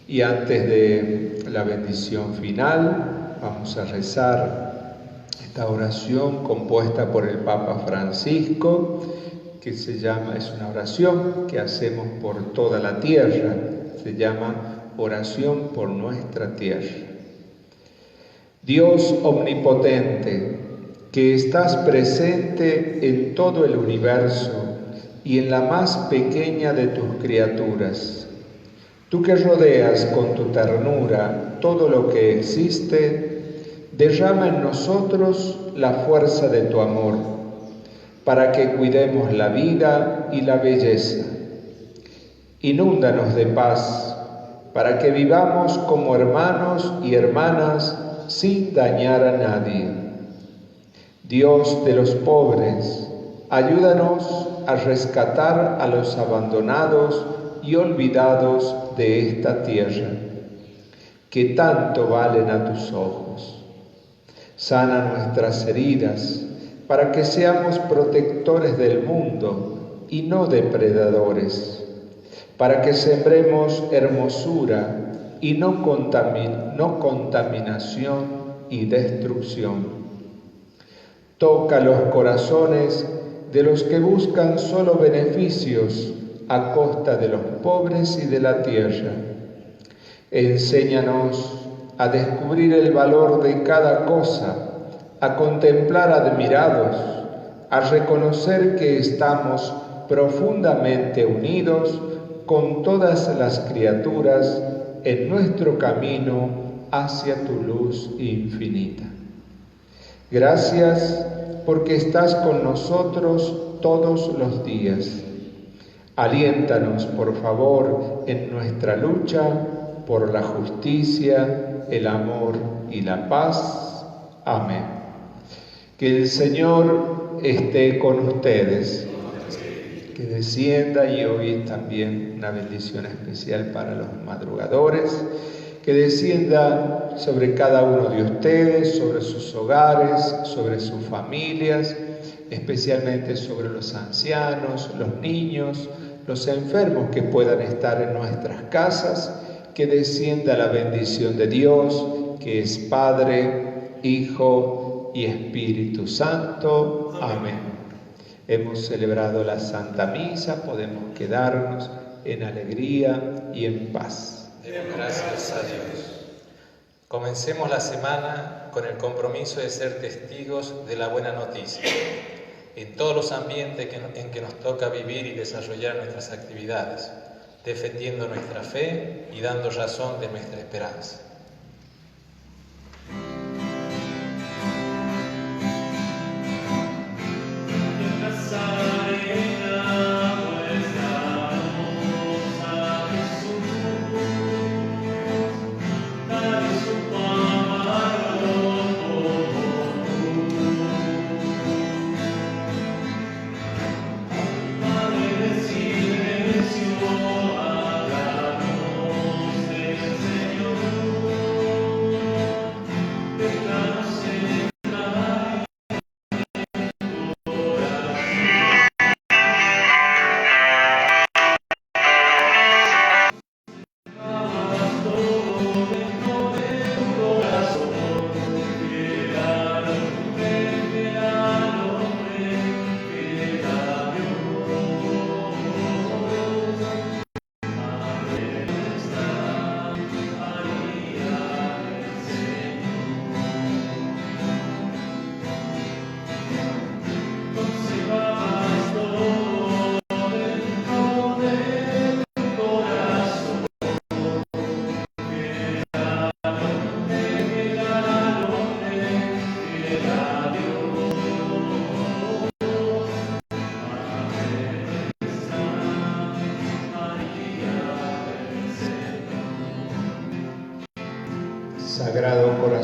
Y antes de la bendición final, vamos a rezar esta oración compuesta por el Papa Francisco, que es una oración que hacemos por toda la tierra. Se llama oración por nuestra tierra. Dios omnipotente, que estás presente en todo el universo y en la más pequeña de tus criaturas, tú que rodeas con tu ternura todo lo que existe, derrama en nosotros la fuerza de tu amor, para que cuidemos la vida y la belleza. Inúndanos de paz, para que vivamos como hermanos y hermanas sin dañar a nadie. Dios de los pobres, ayúdanos a rescatar a los abandonados y olvidados de esta tierra, que tanto valen a tus ojos. Sana nuestras heridas, para que seamos protectores del mundo y no depredadores, para que sembremos hermosura y no contaminación y destrucción. Toca los corazones de los que buscan solo beneficios a costa de los pobres y de la tierra. Enséñanos a descubrir el valor de cada cosa, a contemplar admirados, a reconocer que estamos profundamente unidos con todas las criaturas en nuestro camino hacia tu luz infinita. Gracias porque estás con nosotros todos los días. Aliéntanos, por favor, en nuestra lucha por la justicia, el amor y la paz. Amén. Que el Señor esté con ustedes. Que descienda, y hoy también una bendición especial para los madrugadores, que descienda sobre cada uno de ustedes, sobre sus hogares, sobre sus familias, especialmente sobre los ancianos, los niños, los enfermos que puedan estar en nuestras casas, que descienda la bendición de Dios, que es Padre, Hijo y Espíritu Santo. Amén. Hemos celebrado la Santa Misa, podemos quedarnos en alegría y en paz. Demos gracias a Dios. Comencemos la semana con el compromiso de ser testigos de la buena noticia, en todos los ambientes en que nos toca vivir y desarrollar nuestras actividades, defendiendo nuestra fe y dando razón de nuestra esperanza. Señor.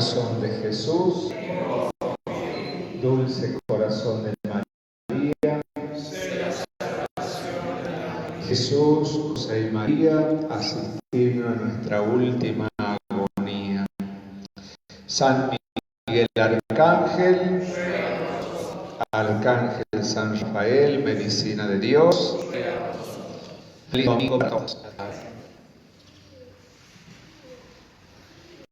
corazón de Jesús, dulce corazón de María, Jesús, José y María, asistidme a nuestra última agonía. San Miguel Arcángel, Arcángel San Rafael, medicina de Dios. Feliz domingo para todos.